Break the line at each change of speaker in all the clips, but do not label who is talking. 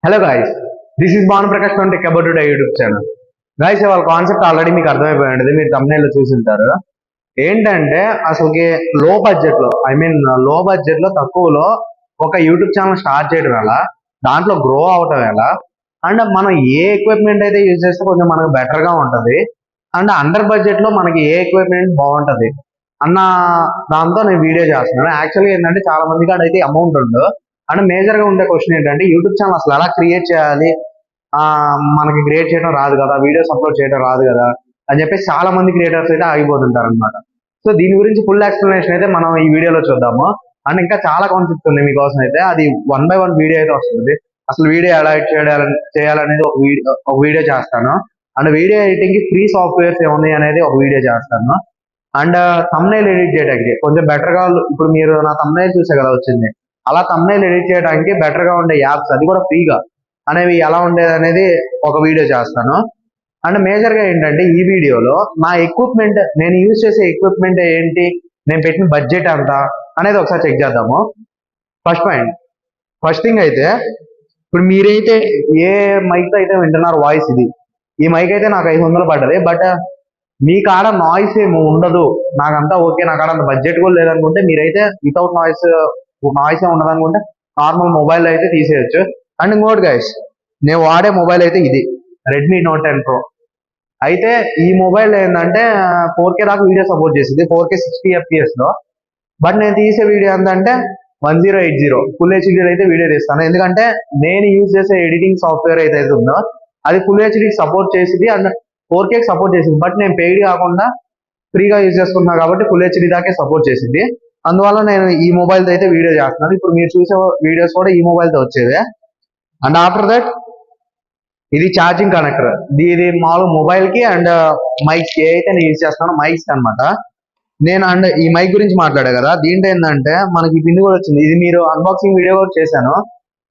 Hello guys, this is Bhanu Prakash from tech about today YouTube channel. Guys, వాళ్ళ concept already మీకు అర్థమైపోయింది, మీరు thumbnail లో చూసింటారు. ఏంటంటే అసలుకి లో బడ్జెట్ లో తక్కువలో ఒక యూట్యూబ్ ఛానల్ స్టార్ట్ చేయడం ఎలా, దాంట్లో గ్రో అవటం ఎలా, అండ్ మనం ఏ ఎక్విప్మెంట్ అయితే యూజ్ చేస్తే కొంచెం మనకు బెటర్ గా ఉంటది, అండ్ అండర్ బడ్జెట్ లో మనకి ఏ ఎక్విప్మెంట్ బాగుంటది అన్న దాంతో నేను వీడియో చేస్తున్నాను. యాక్చువల్గా ఏంటంటే చాలా మంది కాడ అయితే అమౌంట్ ఉండదు. అండ్ మేజర్ గా ఉండే క్వశ్చన్ ఏంటంటే యూట్యూబ్ ఛానల్ అసలు ఎలా క్రియేట్ చేయాలి, ఆ మనకి క్రియేట్ చేయడం రాదు కదా, వీడియోస్ అప్లోడ్ చేయడం రాదు కదా అని చెప్పేసి చాలా మంది క్రియేటర్స్ అయితే ఆగిపోతుంటారు అనమాట. సో దీని గురించి ఫుల్ ఎక్స్ప్లెనేషన్ అయితే మనం ఈ వీడియోలో చూద్దాము. అండ్ ఇంకా చాలా కాన్సెప్ట్స్ ఉన్నాయి మీకోసం అయితే, అది 1 by 1 వీడియో అయితే వస్తుంది. అసలు వీడియో ఎలా ఎడిట్ చేయాలనేది ఒక వీడియో చేస్తాను. అండ్ వీడియో ఎడిటింగ్ కి ఫ్రీ సాఫ్ట్వేర్స్ ఏమున్నాయి అనేది ఒక వీడియో చేస్తాను. అండ్ thumbnail ఎడిట్ చేయడానికి కొంచెం బెటర్ గా, ఇప్పుడు మీరు నా thumbnail చూసే కదా వచ్చింది, అలా thumbnail ఎడిట్ చేయడానికి బెటర్ గా ఉండే యాప్స్, అది కూడా ఫ్రీగా అనేవి ఎలా ఉండేది అనేది ఒక వీడియో చేస్తాను. అండ్ మేజర్ గా ఏంటంటే ఈ వీడియోలో నా ఎక్విప్మెంట్, నేను యూజ్ చేసే ఎక్విప్మెంట్ ఏంటి, నేను పెట్టిన బడ్జెట్ ఎంత అనేది ఒకసారి చెక్ చేద్దాము. ఫస్ట్ థింగ్ అయితే, ఇప్పుడు మీరైతే ఏ మైక్ తో అయితే వింటున్నారు వాయిస్, ఈ మైక్ అయితే నాకు 500 పడ్డది. బట్ మీ కాడ నాయిస్ ఏమి ఉండదు, నాకంతా ఓకే, నా కాడ అంత బడ్జెట్ కూడా లేదనుకుంటే మీరైతే వితౌట్ నాయిస్ ఏ ఉండదు అనుకుంటే నార్మల్ మొబైల్ అయితే తీసేయచ్చు. అండ్ ఇంకోటి గైస్, నేను వాడే మొబైల్ అయితే ఇది రెడ్మీ నోట్ 10 Pro. అయితే ఈ మొబైల్ ఏంటంటే 4K దాకా వీడియో సపోర్ట్ చేసింది, 4K 60 FPS లో. బట్ నేను తీసే వీడియో ఎంతంటే 1080 ఫుల్ హెచ్డీ అయితే వీడియో తీస్తాను. ఎందుకంటే నేను యూజ్ చేసే ఎడిటింగ్ సాఫ్ట్వేర్ అయితే ఉందో అది ఫుల్ హెచ్డీ సపోర్ట్ చేసింది అండ్ 4K సపోర్ట్ చేసింది. బట్ నేను పెయిడ్ కాకుండా ఫ్రీగా యూజ్ చేసుకుంటున్నా కాబట్టి ఫుల్ హెచ్డీ దాకే సపోర్ట్ చేసింది. అందువల్ల నేను ఈ మొబైల్ తో అయితే వీడియో చేస్తున్నాను. ఇప్పుడు మీరు చూసే వీడియోస్ కూడా ఈ మొబైల్ తో వచ్చేదే. అండ్ ఆఫ్టర్ దట్ ఇది ఛార్జింగ్ కనెక్టర్, ఇది మామూలు మొబైల్ కి అండ్ మైక్స్ కి అయితే నేను యూజ్ చేస్తాను, మైక్స్ అనమాట. నేను అండ్ ఈ మైక్ గురించి మాట్లాడా కదా, దీంట్లో ఏంటంటే మనకి పిన్ కూడా వచ్చింది. ఇది మీరు అన్బాక్సింగ్ వీడియో కూడా చేశాను,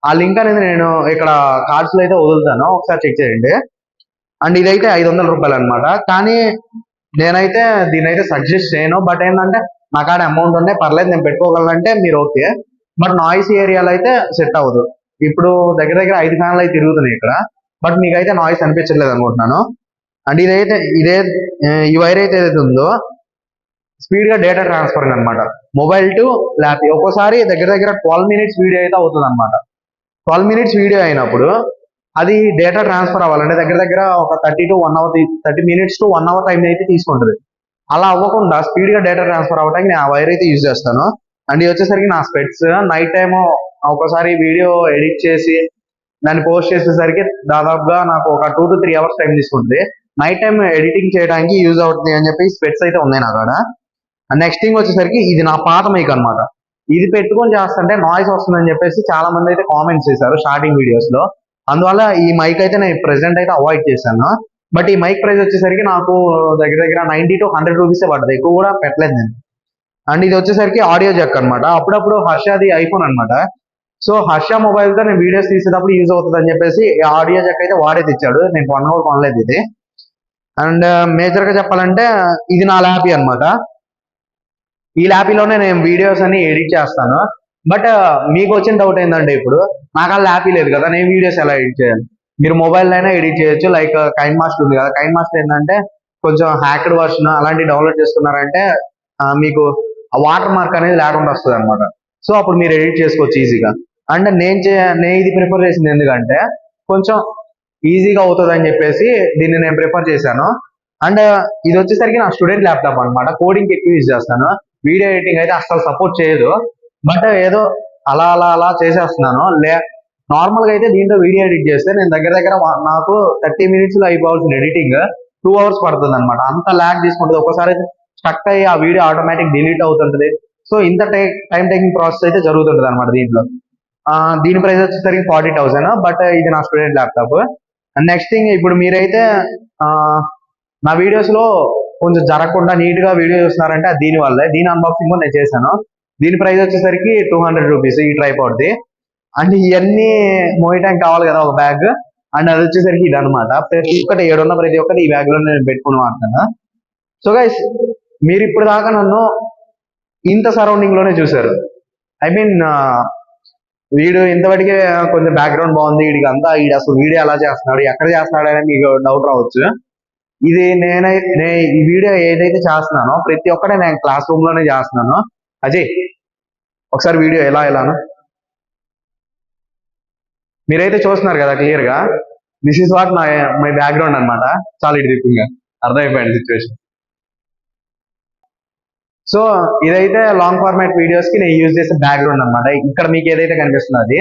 ఆ లింక్ అనేది నేను ఇక్కడ కార్డ్స్ లో అయితే వదులుతాను, ఒకసారి చెక్ చేయండి. అండ్ ఇదైతే 500 రూపాయలు అనమాట. కానీ నేనైతే దీని అయితే సజెస్ట్ చేయను. బట్ ఏంటంటే నా కాడ అమౌంట్ ఉన్నాయి, పర్లేదు నేను పెట్టుకోగలనంటే మీరు ఓకే. బట్ నాయిస్ ఏరియాలో అయితే సెట్ అవ్వదు. ఇప్పుడు దగ్గర దగ్గర 5 ఫ్యాన్లు అయితే తిరుగుతున్నాయి ఇక్కడ, బట్ మీకైతే నాయిస్ అనిపించట్లేదు అనుకుంటున్నాను. అండ్ ఈ వైర్ అయితే ఏదైతే ఉందో స్పీడ్ గా డేటా ట్రాన్స్ఫర్ అనమాట, మొబైల్ టు ల్యాప్. ఒక్కోసారి దగ్గర దగ్గర 12 minutes వీడియో అయితే అవుతుంది అనమాట. 12 minutes వీడియో అయినప్పుడు అది డేటా ట్రాన్స్ఫర్ అవ్వాలంటే దగ్గర దగ్గర ఒక 30 minutes to 1 hour టైం అయితే తీసుకుంటుంది. అలా అవ్వకుండా స్పీడ్ గా డేటా ట్రాన్స్ఫర్ అవ్వడానికి నేను ఆ వైర్ అయితే యూజ్ చేస్తాను. అండ్ ఇది వచ్చేసరికి నా స్పెట్స్. నైట్ టైమ్ ఒకసారి వీడియో ఎడిట్ చేసి దాన్ని పోస్ట్ చేసేసరికి దాదాపుగా నాకు ఒక 2 to 3 hours టైం తీసుకుంటుంది. నైట్ టైం ఎడిటింగ్ చేయడానికి యూజ్ అవుతుంది అని చెప్పి స్పెట్స్ అయితే ఉన్నాయి నా కాడ. అండ్ నెక్స్ట్ థింగ్ వచ్చేసరికి ఇది నా పాత మైక్ అనమాట. ఇది పెట్టుకొని చేస్తుంటే నాయిస్ వస్తుందని చెప్పేసి చాలా మంది అయితే కామెంట్స్ చేశారు స్టార్టింగ్ వీడియోస్ లో. అందువల్ల ఈ మైక్ అయితే నేను ప్రెసెంట్ అయితే అవాయిడ్ చేశాను. బట్ ఈ మైక్ ప్రైస్ వచ్చేసరికి నాకు దగ్గర దగ్గర 90 to 100 రూపీసే పడుతుంది, ఎక్కువ కూడా పెట్టలేదు నేను. అండ్ ఇది వచ్చేసరికి ఆడియో జక్ అనమాట. అప్పుడప్పుడు హర్షది ఐఫోన్ అనమాట. సో హర్ష మొబైల్ తో నేను వీడియోస్ తీసేటప్పుడు యూజ్ అవుతుంది అని చెప్పేసి ఆడియో జక్ అయితే వాడే తెచ్చాడు, నేను కొనలేదు ఇది. అండ్ మేజర్ గా చెప్పాలంటే ఇది నా ల్యాపీ అనమాట. ఈ ల్యాపీలోనే నేను వీడియోస్ అన్ని ఎడిట్ చేస్తాను. బట్ మీకు వచ్చిన డౌట్ ఏంటంటే, ఇప్పుడు నాకు ఆ ల్యాపీ లేదు కదా, నేను వీడియోస్ ఎలా ఎడిట్ చేయాలి? మీరు మొబైల్ అయినా ఎడిట్ చేయొచ్చు, లైక్ కైన్ మాస్టర్ ఉంది కదా. కైన్ మాస్టర్ ఏంటంటే కొంచెం హ్యాక్డ్ వర్షన్ అలాంటి డౌన్లోడ్ చేసుకున్నారంటే మీకు ఆ వాటర్ మార్క్ అనేది లేకుండా వస్తుంది అనమాట. సో అప్పుడు మీరు ఎడిట్ చేసుకోవచ్చు ఈజీగా. అండ్ నేను ఇది ప్రిఫర్ చేసింది ఎందుకంటే కొంచెం ఈజీగా అవుతుంది అని చెప్పేసి దీన్ని నేను ప్రిఫర్ చేశాను. అండ్ ఇది వచ్చేసరికి నా స్టూడెంట్ ల్యాప్టాప్ అనమాట, కోడింగ్ ఎక్కువ యూజ్ చేస్తాను. వీడియో ఎడిటింగ్ అయితే అస్సలు సపోర్ట్ చేయదు. బట్ ఏదో అలా చేసేస్తున్నాను. నార్మల్ గా అయితే దీంట్లో వీడియో ఎడిట్ చేస్తే నేను దగ్గర దగ్గర నాకు 30 minutes లో అయిపోవాల్సిన ఎడిటింగ్ 2 hours పడుతుంది అనమాట. అంత ల్యాగ్ తీసుకుంటుంది, ఒకసారి స్టక్ అయ్యి ఆ వీడియో ఆటోమేటిక్ డిలీట్ అవుతుంటది. సో ఇంత టైం టేకింగ్ ప్రాసెస్ అయితే జరుగుతుంటది అనమాట దీంట్లో. దీని ప్రైస్ వచ్చేసరికి 40,000. బట్ ఇది నా student laptop. And next thing, ఇప్పుడు మీరైతే నా వీడియోస్ లో కొంచెం జరగకుండా నీట్ గా వీడియో చూస్తున్నారంటే అది దీని వల్లే. దీని అన్బాక్సింగ్ కూడా నేను చేశాను. దీని ప్రైస్ వచ్చేసరికి 200 రూపీస్ ఈ ట్రైపాడ్ ది. అండ్ ఇవన్నీ మోయటానికి కావాలి కదా ఒక బ్యాగ్, అండ్ అది వచ్చేసరికి ఇది అనమాట. ప్రతి ఒక్కటి ఈ బ్యాగ్ లో నేను పెట్టుకుని వాడుతాను. సో గైస్, మీరు ఇప్పుడు దాకా నన్ను ఇంత సరౌండింగ్ లోనే చూసారు. ఐ మీన్ వీడు ఇంతవరకే కొంచెం బ్యాక్గ్రౌండ్ బాగుంది, వీడికి అంతా వీడు అసలు వీడియో ఎలా చేస్తున్నాడు, ఎక్కడ చేస్తున్నాడు అని మీకు డౌట్ రావచ్చు. ఇది ఈ వీడియో ఏదైతే చేస్తున్నానో ప్రతి ఒక్కటే నేను క్లాస్ రూమ్ లోనే చేస్తున్నాను. అజయ్, ఒకసారి వీడియో ఎలాను మీరైతే చూస్తున్నారు కదా క్లియర్ గా. This is what my background అనమాట. చాలా ఇటు దిక్కుగా అర్థమైపోయింది సిచ్యువేషన్. సో ఇదైతే లాంగ్ ఫార్మాట్ వీడియోస్ కి నేను యూజ్ చేసే బ్యాక్గ్రౌండ్ అనమాట. ఇక్కడ మీకు ఏదైతే కనిపిస్తుందో అది.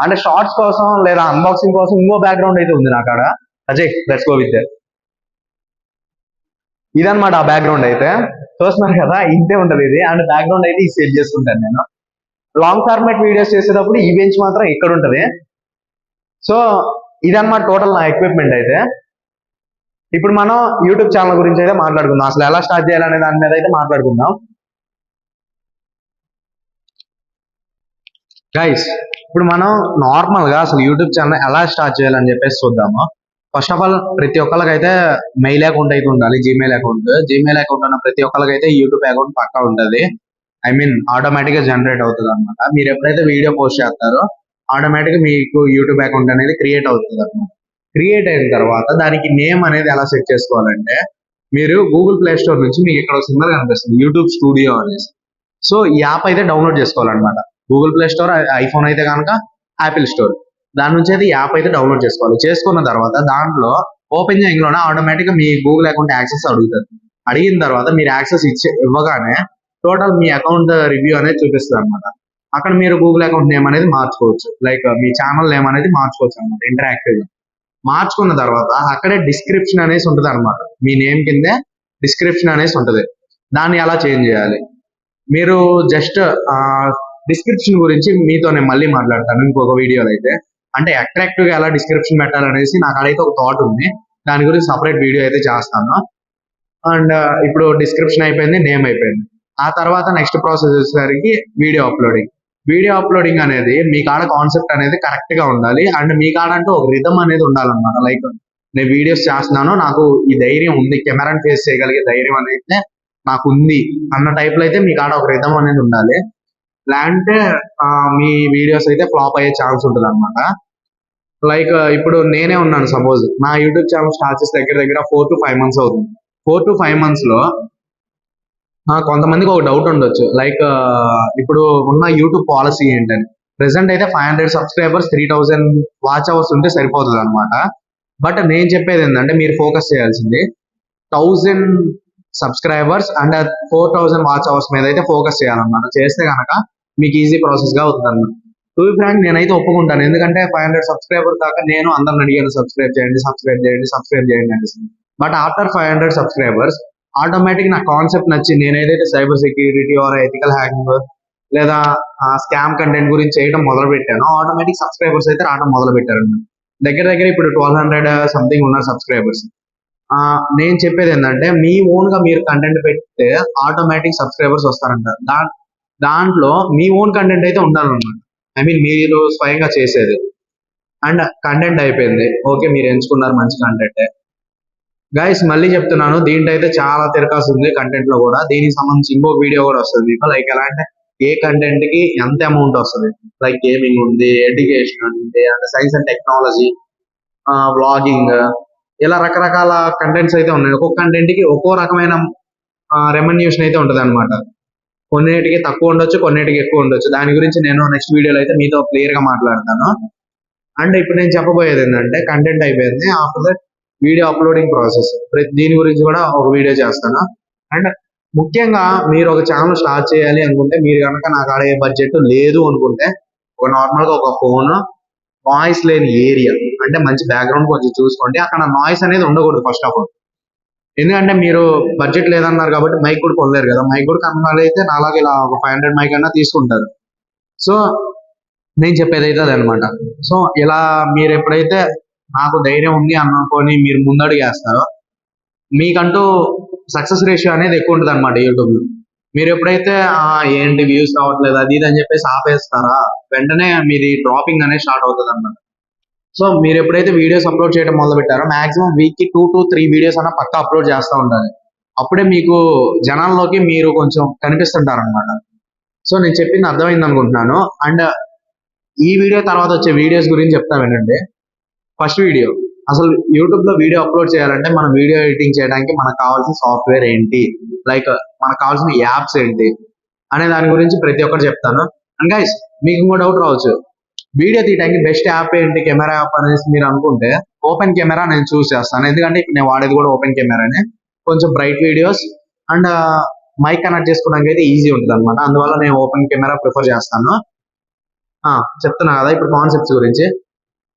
అంటే షార్ట్స్ కోసం లేదా అన్బాక్సింగ్ కోసం ఇంకో బ్యాక్గ్రౌండ్ అయితే ఉంది నా కాడ. Ajay, let's go with. ఇదనమాట ఆ బ్యాక్గ్రౌండ్ అయితే చూస్తున్నారు కదా, ఇంతే ఉంటది ఇది. అండ్ బ్యాక్గ్రౌండ్ అయితే సెట్ చేసుకుంటాను నేను. లాంగ్ ఫార్మాట్ వీడియోస్ చేసేటప్పుడు ఈ బెంచ్ మాత్రం ఇక్కడ ఉంటది. సో ఇదన్నమాట టోటల్ నా ఎక్విప్మెంట్ అయితే. ఇప్పుడు మనం యూట్యూబ్ ఛానల్ గురించి అయితే మాట్లాడుకుందాం. అసలు ఎలా స్టార్ట్ చేయాలనే దాని మీద అయితే మాట్లాడుకుందాం. గైస్, ఇప్పుడు మనం నార్మల్ గా అసలు యూట్యూబ్ ఛానల్ ఎలా స్టార్ట్ చేయాలని చెప్పేసి చూద్దాము. ఫస్ట్ ఆఫ్ ఆల్ ప్రతి ఒక్కరికైతే మెయిల్ అకౌంట్ అయితే ఉండాలి, జీమెయిల్ అకౌంట్. జీమెయిల్ అకౌంట్ ఉన్న ప్రతి ఒక్కరికైతే యూట్యూబ్ అకౌంట్ పక్కా ఉంటుంది. ఐ మీన్ ఆటోమేటిక్ గా జనరేట్ అవుతుంది అనమాట. మీరు ఎప్పుడైతే వీడియో పోస్ట్ చేస్తారో ఆటోమేటిక్ గా మీకు యూట్యూబ్ అకౌంట్ అనేది క్రియేట్ అవుతుంది అనమాట. క్రియేట్ అయిన తర్వాత దానికి నేమ్ అనేది ఎలా సెట్ చేసుకోవాలంటే, మీరు గూగుల్ ప్లే స్టోర్ నుంచి మీకు ఇక్కడ సింబల్ కనిపిస్తుంది యూట్యూబ్ స్టూడియో అనేసి. సో ఈ యాప్ అయితే డౌన్లోడ్ చేసుకోవాలన్నమాట. గూగుల్ ప్లే స్టోర్, ఐఫోన్ అయితే కనుక యాపిల్ స్టోర్, దాని నుంచి అయితే యాప్ అయితే డౌన్లోడ్ చేసుకోవాలి. చేసుకున్న తర్వాత దాంట్లో ఓపెన్ చేయడంలోనే ఆటోమేటిక్ గా మీ గూగుల్ అకౌంట్ యాక్సెస్ అడుగుతుంది. అడిగిన తర్వాత మీరు యాక్సెస్ ఇవ్వగానే టోటల్ మీ అకౌంట్ రివ్యూ అనేది చూపిస్తుంది అనమాట. అక్కడ మీరు గూగుల్ అకౌంట్ నేమ్ అనేది మార్చుకోవచ్చు, లైక్ మీ ఛానల్ నేమ్ అనేది మార్చుకోవచ్చు అనమాట ఇంటరాక్టివ్ గా. మార్చుకున్న తర్వాత అక్కడే డిస్క్రిప్షన్ అనేసి ఉంటుంది అనమాట. మీ నేమ్ కిందే డిస్క్రిప్షన్ అనేసి ఉంటుంది. దాన్ని ఎలా చేంజ్ చేయాలి, మీరు జస్ట్ డిస్క్రిప్షన్ గురించి మీతో నేను మళ్ళీ మాట్లాడతాను ఇంకొక వీడియోలో అయితే. అంటే అట్రాక్టివ్ గా ఎలా డిస్క్రిప్షన్ పెట్టాలనేసి నాకు అదైతే ఒక థాట్ ఉంది. దాని గురించి సపరేట్ వీడియో అయితే చేస్తాను. అండ్ ఇప్పుడు డిస్క్రిప్షన్ అయిపోయింది, నేమ్ అయిపోయింది. ఆ తర్వాత నెక్స్ట్ ప్రాసెస్ వచ్చేసరికి వీడియో అప్లోడింగ్. వీడియో అప్లోడింగ్ అనేది మీ కాడ కాన్సెప్ట్ అనేది కరెక్ట్ గా ఉండాలి. అండ్ మీ కాడ అంటూ ఒక రిథమ్ అనేది ఉండాలన్నమాట. లైక్ నేను వీడియోస్ చేస్తున్నాను, నాకు ఈ ధైర్యం ఉంది, కెమెరాని ఫేస్ చేయగలిగే ధైర్యం అనేది నాకు ఉంది అన్న టైప్ లో అయితే మీ కాడ ఒక రిథమ్ అనేది ఉండాలి. లేదంటే మీ వీడియోస్ అయితే ఫ్లాప్ అయ్యే ఛాన్స్ ఉంటుంది అనమాట. లైక్ ఇప్పుడు నేనే ఉన్నాను, సపోజ్ నా యూట్యూబ్ ఛానల్ స్టార్ట్ చేసి దగ్గర దగ్గర 4 to 5 months అవుతుంది. 4 to 5 months లో కొంతమందికి ఒక డౌట్ ఉండొచ్చు, లైక్ ఇప్పుడు ఉన్న యూట్యూబ్ పాలసీ ఏంటని. ప్రెసెంట్ అయితే 500 సబ్స్క్రైబర్స్ 3000 వాచ్ అవర్స్ ఉంటే సరిపోతుంది అనమాట. బట్ నేను చెప్పేది ఏంటంటే మీరు ఫోకస్ చేయాల్సింది 1000 సబ్స్క్రైబర్స్ అండ్ 4000 వాచ్ అవర్స్ మీద అయితే ఫోకస్ చేయాలన్నమాట. చేస్తే కనుక మీకు ఈజీ ప్రాసెస్ గా అవుతుంది అన్నమాట. టు బి ఫ్రాంక్ నేనైతే ఒప్పుకుంటాను, ఎందుకంటే 500 సబ్స్క్రైబర్ దాకా నేను అందరిని అడిగాను సబ్స్క్రైబ్ చేయండి, సబ్స్క్రైబ్ చేయండి, సబ్స్క్రైబ్ చేయండి అనేసి. బట్ ఆఫ్టర్ 500 సబ్స్క్రైబర్స్ ఆటోమేటిక్ నా కాన్సెప్ట్ నచ్చి నేను ఏదైతే cyber security or ethical hacking లేదా స్కామ్ కంటెంట్ గురించి చేయడం మొదలు పెట్టానో ఆటోమేటిక్ సబ్స్క్రైబర్స్ అయితే రావడం మొదలు పెట్టారు. దగ్గర దగ్గర ఇప్పుడు 1200 సంథింగ్ ఉన్నారు సబ్స్క్రైబర్స్. నేను చెప్పేది ఏంటంటే మీ ఓన్ గా మీరు కంటెంట్ పెడితే ఆటోమేటిక్ సబ్స్క్రైబర్స్ వస్తారంట. దాంట్లో మీ ఓన్ కంటెంట్ అయితే ఉండాలన్నమాట. ఐ మీన్ మీరు స్వయంగా చేసేది. అండ్ కంటెంట్ అయిపోయింది, ఓకే మీరు ఎంచుకున్నారు మంచి కంటెంట్. గైస్ మళ్ళీ చెప్తున్నాను, దీంట్లో అయితే చాలా తిరకాసు ఉంది కంటెంట్ లో కూడా. దీనికి సంబంధించి ఇంకొక వీడియో కూడా వస్తుంది మీకు. లైక్ ఎలా అంటే ఏ కంటెంట్ కి ఎంత అమౌంట్ వస్తుంది, లైక్ గేమింగ్ ఉంది, ఎడ్యుకేషన్ ఉంది, and science and technology, vlogging, ఇలా రకరకాల కంటెంట్స్ అయితే ఉన్నాయి. ఒక్కొక్క కంటెంట్ కి ఒక్కో రకమైన రెమ్యునరేషన్ అయితే ఉంటుంది అనమాట. కొన్నిటికి తక్కువ ఉండొచ్చు, కొన్నిటికి ఎక్కువ ఉండొచ్చు. దాని గురించి నేను నెక్స్ట్ వీడియోలో అయితే మీతో క్లియర్ గా మాట్లాడతాను. అండ్ ఇప్పుడు నేను చెప్పబోయేది ఏంటంటే కంటెంట్ అయిపోయింది, after that video uploading process. దీని గురించి కూడా ఒక వీడియో చేస్తాను. అండ్ ముఖ్యంగా మీరు ఒక ఛానల్ స్టార్ట్ చేయాలి అనుకుంటే, మీరు కనుక నాకు ఆడే బడ్జెట్ లేదు అనుకుంటే, ఒక నార్మల్ గా ఒక ఫోన్, నాయిస్ లేని ఏరియా, అంటే మంచి బ్యాక్గ్రౌండ్ కొంచెం చూసుకోండి. అక్కడ నాయిస్ అనేది ఉండకూడదు ఫస్ట్ ఆఫ్ ఆల్. ఎందుకంటే మీరు బడ్జెట్ లేదన్నారు కాబట్టి మైక్ కూడా కొనలేరు కదా. మైక్ కూడా కనుగొనైతే నాలాగా ఇలా ఒక 500 మైక్ అన్నా తీసుకుంటారు. సో నేను చెప్పేది అయితే అదనమాట. సో ఇలా మీరు ఎప్పుడైతే నాకు ధైర్యం ఉంది అనుకొని మీరు ముందడుగు వేస్తారో మీకంటూ సక్సెస్ రేషియో అనేది ఎక్కువ ఉంటుంది అనమాట యూట్యూబ్ లో. మీరు ఎప్పుడైతే ఏంటి వ్యూస్ రావట్లేదు అది ఇది అని చెప్పేసి ఆపేస్తారా, వెంటనే మీది డ్రాపింగ్ అనేది స్టార్ట్ అవుతుంది అనమాట. సో మీరు ఎప్పుడైతే వీడియోస్ అప్లోడ్ చేయడం మొదలు పెట్టారో మాక్సిమం వీక్ కి 2 to 3 వీడియోస్ అన్న పక్కా అప్లోడ్ చేస్తూ ఉండాలి. అప్పుడే మీకు జనాల్లోకి మీరు కొంచెం కనిపిస్తుంటారు అనమాట. సో నేను చెప్పింది అర్థమైంది అనుకుంటున్నాను. అండ్ ఈ వీడియో తర్వాత వచ్చే వీడియోస్ గురించి చెప్తా వినండి. ఫస్ట్ వీడియో, అసలు యూట్యూబ్ లో వీడియో అప్లోడ్ చేయాలంటే మనం వీడియో ఎడిటింగ్ చేయడానికి మనకు కావాల్సిన సాఫ్ట్వేర్ ఏంటి, లైక్ మనకు కావాల్సిన యాప్స్ ఏంటి అనే దాని గురించి ప్రతి ఒక్కటి చెప్తాను. అండ్ గైస్, మీకు ఇంకో డౌట్ రావచ్చు, వీడియో తీయడానికి బెస్ట్ యాప్ ఏంటి, కెమెరా యాప్ అనేసి మీరు అనుకుంటే ఓపెన్ కెమెరా నేను చూస్ చేస్తాను. ఎందుకంటే ఇప్పుడు నేను వాడేది కూడా ఓపెన్ కెమెరానే. కొంచెం bright videos and mic connect చేసుకోవడానికి అయితే ఈజీ ఉంటుంది అనమాట. అందువల్ల నేను ఓపెన్ కెమెరా ప్రిఫర్ చేస్తాను. చెప్తున్నా కదా ఇప్పుడు కాన్సెప్ట్స్ గురించి.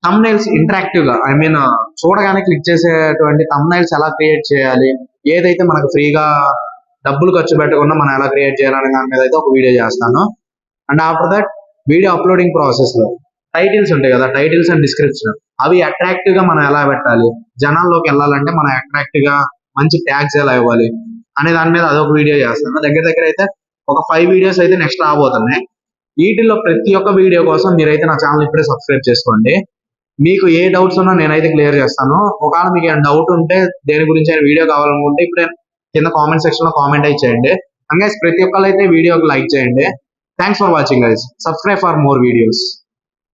థంబ్నైల్స్ ఇంటరాక్టివ్ గా, ఐ మీన్ చూడగానే క్లిక్ చేసేటువంటి థంబ్నైల్స్ ఎలా క్రియేట్ చేయాలి, ఏదైతే మనకు ఫ్రీగా డబ్బులు ఖర్చు పెట్టకుండా మనం ఎలా క్రియేట్ చేయాలనే దాని మీద అయితే ఒక వీడియో చేస్తాను. And after that video uploading process లో టైటిల్స్ ఉంటాయి కదా, టైటిల్స్ అండ్ డిస్క్రిప్షన్, అవి అట్రాక్టివ్ గా మనం ఎలా పెట్టాలి, జనాల్లోకి వెళ్ళాలంటే మనం అట్రాక్టివ్ గా మంచి ట్యాగ్స్ ఎలా ఇవ్వాలి అనే దాని మీద అదొక వీడియో చేస్తాను. దగ్గర దగ్గర అయితే ఒక 5 వీడియోస్ అయితే నెక్స్ట్ రాబోతున్నాయి. వీటిల్లో ప్రతి ఒక్క వీడియో కోసం మీరైతే నా ఛానల్ ఇప్పుడే సబ్స్క్రైబ్ చేసుకోండి. మీకు ఏ డౌట్స్ ఉన్నా నేనైతే క్లియర్ చేస్తాను. ఒకవేళ మీకు ఏమైనా డౌట్ ఉంటే, దేని గురించి అయినా వీడియో కావాలనుకుంటే ఇప్పుడే కింద కామెంట్ సెక్షన్ లో కామెంట్ అయితే చేయండి. అండ్ గైస్, ప్రతి ఒక్కరు అయితే వీడియోకి లైక్ చేయండి. Thanks for watching guys. Subscribe for more videos.